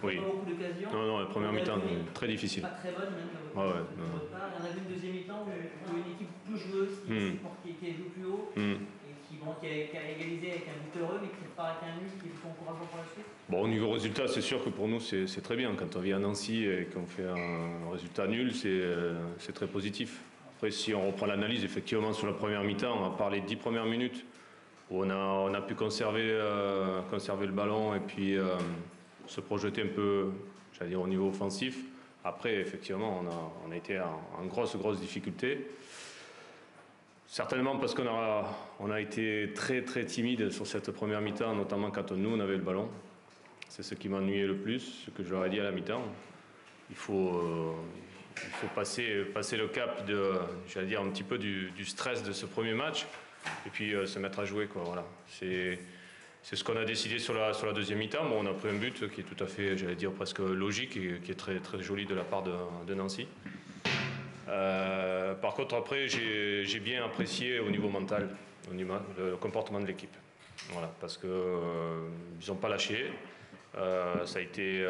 Oui. Pas beaucoup d'occasions. Non, non, la première mi-temps, très difficile. Pas très bonne, même. Ouais, ouais, On a vu une deuxième mi-temps où une équipe plus joueuse qui joue plus haut et qui a égalisé avec un but heureux, mais qui repart avec un nul qui est plutôt encourageant pour la suite. Bon, au niveau résultat, c'est sûr que pour nous, c'est très bien. Quand on vient à Nancy et qu'on fait un résultat nul, c'est très positif. Après, si on reprend l'analyse, effectivement, sur la première mi-temps, à part les 10 premières minutes, où on a pu conserver le ballon et puis se projeter un peu, j'allais dire, au niveau offensif. Après, effectivement, on a été en grosse difficulté. Certainement parce qu'on a été très timide sur cette première mi-temps, notamment quand nous on avait le ballon. C'est ce qui m'ennuyait le plus, ce que je leur ai dit à la mi-temps. Il faut passer le cap j'allais dire, un petit peu du stress de ce premier match et puis se mettre à jouer, quoi. Voilà. C'est ce qu'on a décidé sur la deuxième mi-temps. Bon, on a pris un but qui est tout à fait, j'allais dire, presque logique et qui est très joli de la part de Nancy. Par contre, après, j'ai bien apprécié au niveau mental, le comportement de l'équipe. Voilà, parce que ils n'ont pas lâché. C'était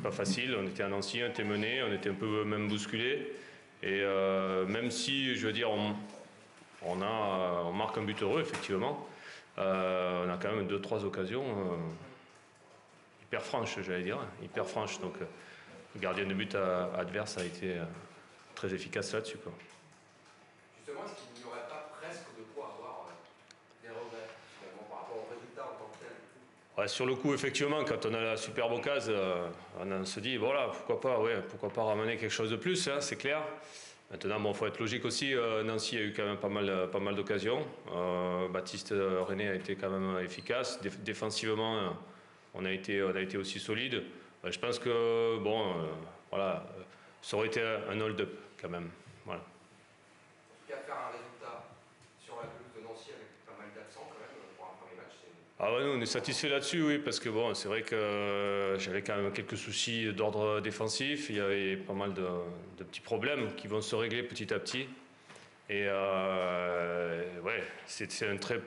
pas facile. On était à Nancy, on était mené, on était un peu même bousculé. Et même si, je veux dire, on marque un but heureux, effectivement, on a quand même 2-3 occasions hyper franches, j'allais dire, hyper franches. Donc, le gardien de but adverse a été très efficace là-dessus, quoi. Justement, est-ce qu'il n'y aurait pas presque de quoi avoir des regrets finalement par rapport au résultat en tant que tel? Ouais, sur le coup, effectivement, quand on a la superbe occasion, on se dit, voilà, pourquoi pas ramener quelque chose de plus, hein, c'est clair. Maintenant, bon, faut être logique aussi. Nancy a eu quand même pas mal d'occasions. Baptiste René a été quand même efficace. Défensivement, on a été aussi solide. Je pense que bon, voilà, ça aurait été un hold-up quand même. Voilà. En tout cas, faire un résultat sur la pelouse de Nancy avec pas mal d'absents quand même pour un premier match, c'est... Ah ouais, nous, on est satisfait là-dessus, oui, parce que bon, c'est vrai que j'avais quand même quelques soucis d'ordre défensif. Il y avait pas mal de petits problèmes qui vont se régler petit à petit. Et ouais,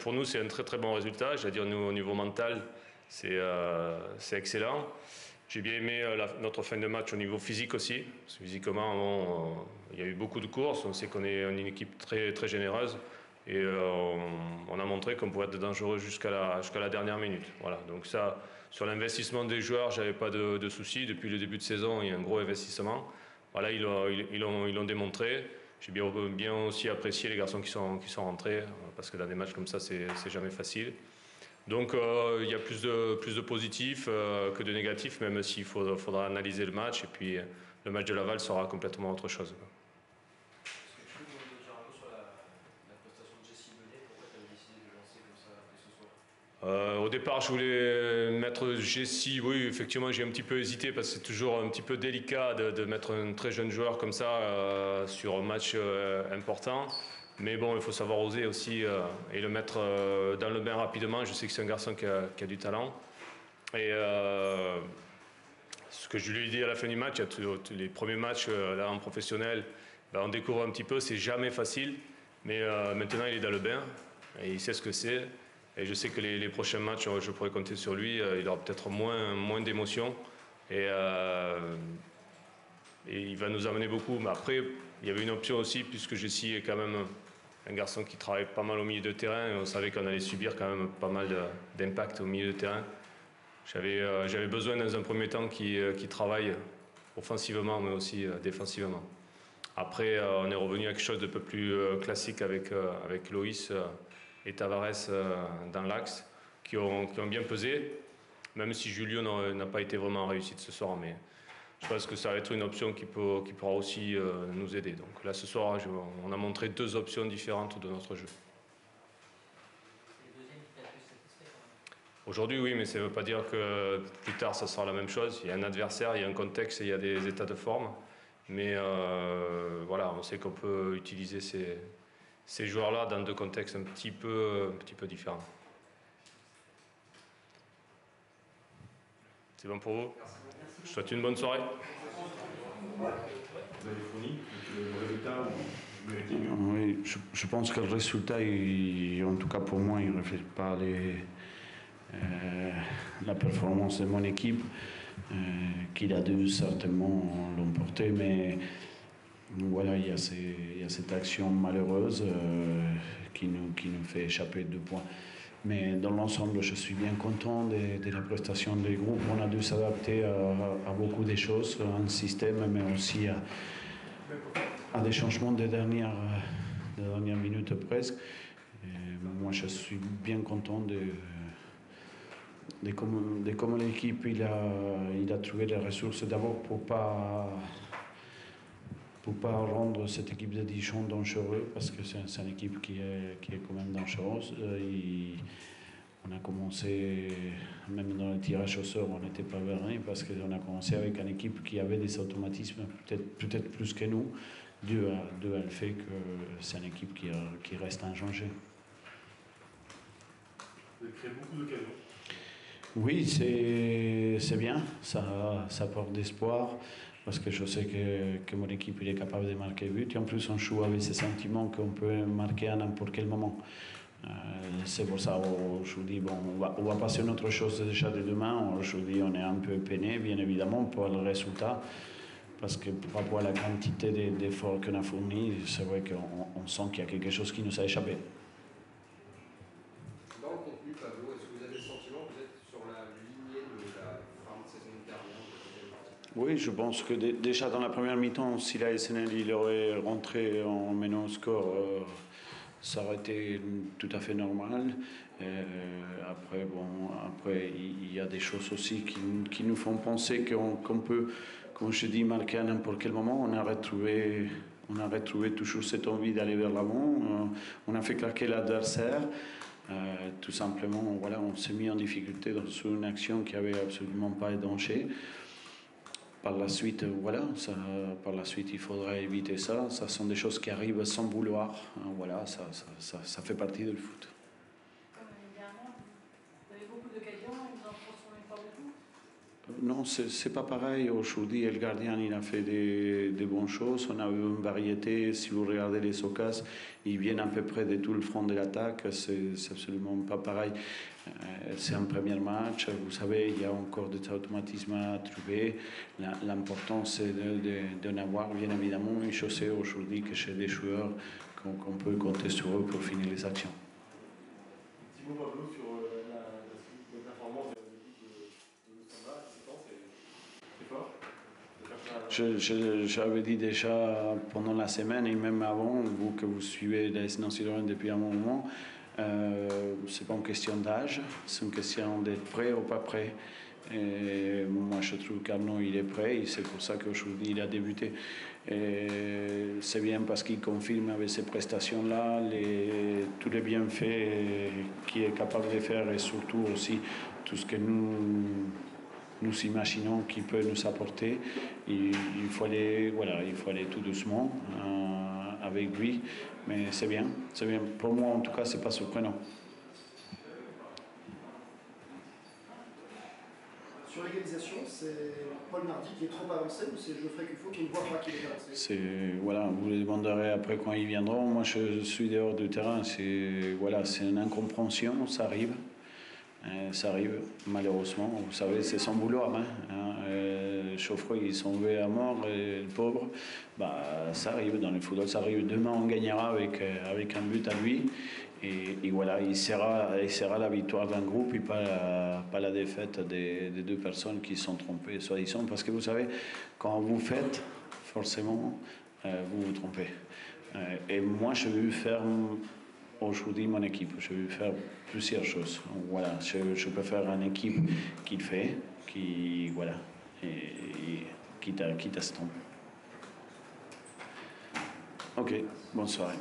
pour nous, c'est un très bon résultat. Je veux dire, nous, au niveau mental, c'est excellent. J'ai bien aimé notre fin de match au niveau physique aussi. Parce que physiquement, il y a eu beaucoup de courses. On sait qu'on est une équipe très généreuse. Et on a montré qu'on pouvait être dangereux jusqu'à la dernière minute. Voilà. Donc ça, sur l'investissement des joueurs, j'avais pas de soucis. Depuis le début de saison, il y a un gros investissement. Voilà, ils l'ont démontré. J'ai bien aussi apprécié les garçons qui sont rentrés, parce que dans des matchs comme ça, c'est jamais facile. Donc il y a plus de positifs que de négatifs, même s'il faudra analyser le match. Et puis le match de Laval sera complètement autre chose. Est-ce que tu peux nous dire un peu sur la prestation de Jesse Benet? Pourquoi tu avais décidé de le lancer comme ça dès ce soir? Au départ, je voulais mettre Jesse. Oui, effectivement, j'ai un petit peu hésité parce que c'est toujours un petit peu délicat de mettre un très jeune joueur comme ça sur un match important. Mais bon, il faut savoir oser aussi et le mettre dans le bain rapidement. Je sais que c'est un garçon qui a du talent. Et ce que je lui ai dit à la fin du match, les premiers matchs là, en professionnel, ben, on découvre un petit peu, c'est jamais facile. Mais maintenant, il est dans le bain et il sait ce que c'est. Et je sais que les prochains matchs, je pourrais compter sur lui. Il aura peut-être moins d'émotions. Et il va nous amener beaucoup. Mais après, il y avait une option aussi, puisque Jesse est quand même un garçon qui travaille pas mal au milieu de terrain. Et on savait qu'on allait subir quand même pas mal d'impact au milieu de terrain. J'avais besoin dans un premier temps qui travaille offensivement, mais aussi défensivement. Après, on est revenu à quelque chose de peu plus classique avec Loïs et Tavares dans l'axe, qui ont bien pesé, même si Julio n'a pas été vraiment en réussite ce soir. Mais je pense que ça va être une option qui pourra aussi nous aider. Donc là, ce soir, on a montré deux options différentes de notre jeu. C'est le deuxième qui t'a le plus satisfait quand même. Aujourd'hui, oui, mais ça ne veut pas dire que plus tard, ça sera la même chose. Il y a un adversaire, il y a un contexte et il y a des états de forme. Mais voilà, on sait qu'on peut utiliser ces joueurs-là dans deux contextes un petit peu différents. C'est bon pour vous? Je vous souhaite une bonne soirée. Vous avez fourni le résultat ou le dit mieux? Oui, je pense que le résultat, en tout cas pour moi, il ne reflète pas la performance de mon équipe. qu'il a dû certainement l'emporter, mais voilà, il y a cette action malheureuse qui nous fait échapper 2 points. Mais dans l'ensemble, je suis bien content de la prestation des groupes. On a dû s'adapter à beaucoup de choses, un système, mais aussi à des changements des dernières minutes presque. Et moi, je suis bien content de comment l'équipe il a trouvé les ressources d'abord pour pas rendre cette équipe de Dijon dangereuse, parce que c'est une équipe qui est quand même dangereuse. On a commencé, même dans le tirage au sort, on n'était pas vernis parce qu'on a commencé avec une équipe qui avait des automatismes peut-être plus que nous, dû à le fait que c'est une équipe qui reste inchangée. Vous avez créé beaucoup d'occasions. Oui, c'est bien, ça porte d'espoir, parce que je sais que mon équipe il est capable de marquer but, et en plus on joue avec ce sentiment qu'on peut marquer à n'importe quel moment. C'est pour ça aujourd'hui, bon, on va passer à une autre chose déjà de demain. Aujourd'hui, on est un peu peiné, bien évidemment, pour le résultat, parce que par rapport à la quantité d'efforts qu'on a fournis, c'est vrai qu'on sent qu'il y a quelque chose qui nous a échappé. Dans le contenu, Pablo, est-ce que vous avez le sentiment que vous êtes sur la lignée de la fin de saison dernière? Oui, je pense que déjà dans la première mi-temps, si la SNL il aurait rentré en menant au score, ça aurait été tout à fait normal. Après, il y a des choses aussi qui nous font penser qu'on peut, comme je dis, marquer à n'importe quel moment. On a retrouvé toujours cette envie d'aller vers l'avant. On a fait claquer l'adversaire. Tout simplement, voilà, on s'est mis en difficulté sur une action qui n'avait absolument pas de danger. Par la suite, il faudra éviter ça. Ça sont des choses qui arrivent sans vouloir. Voilà, ça fait partie du foot. Comme évidemment, vous avez beaucoup d'occasions et vous en transformez pas beaucoup. Non, c'est pas pareil. Aujourd'hui, le gardien il a fait des bonnes choses. On a eu une variété. Si vous regardez les occasions, ils viennent à peu près de tout le front de l'attaque. C'est absolument pas pareil. C'est un premier match. Vous savez, il y a encore des automatismes à trouver. L'important, c'est d'en avoir, bien évidemment. Et je sais aujourd'hui que chez des joueurs qu'on peut compter sur eux pour finir les actions. Un petit mot, Pablo, sur la performance de l'équipe de Samba. C'est fort. J'avais dit déjà pendant la semaine et même avant, vous que vous suivez la SNC Lorraine depuis un moment, c'est pas une question d'âge, c'est une question d'être prêt ou pas prêt. Et moi, je trouve qu'Arnaud, il est prêt et c'est pour ça qu'aujourd'hui, il a débuté. C'est bien parce qu'il confirme avec ces prestations-là tous les bienfaits qu'il est capable de faire et surtout aussi tout ce que nous imaginons qu'il peut nous apporter. Il faut aller tout doucement avec lui, mais c'est bien. Pour moi, en tout cas, c'est pas surprenant. Sur l'égalisation, c'est Paul Nardi qui est trop avancé ou c'est Geoffrey Cuffot qui ne voit pas qu'il est avancé? Vous le demanderez après quand ils viendront. Moi, je suis dehors du terrain. C'est une incompréhension, ça arrive. Ça arrive, malheureusement. Vous savez, c'est son boulot. Geoffrey, il s'en veut à mort, et le pauvre. Ça arrive dans le football, ça arrive. Demain, on gagnera avec un but à lui. Et voilà, il sera la victoire d'un groupe et pas la défaite des 2 personnes qui sont trompées, soi-disant. Parce que vous savez, quand vous faites, forcément, vous vous trompez. Et moi, je vais faire aujourd'hui mon équipe. Je vais faire plusieurs choses. Voilà, je peux faire une équipe qui le fait, qui quitte à se tromper. Ok, bonne soirée.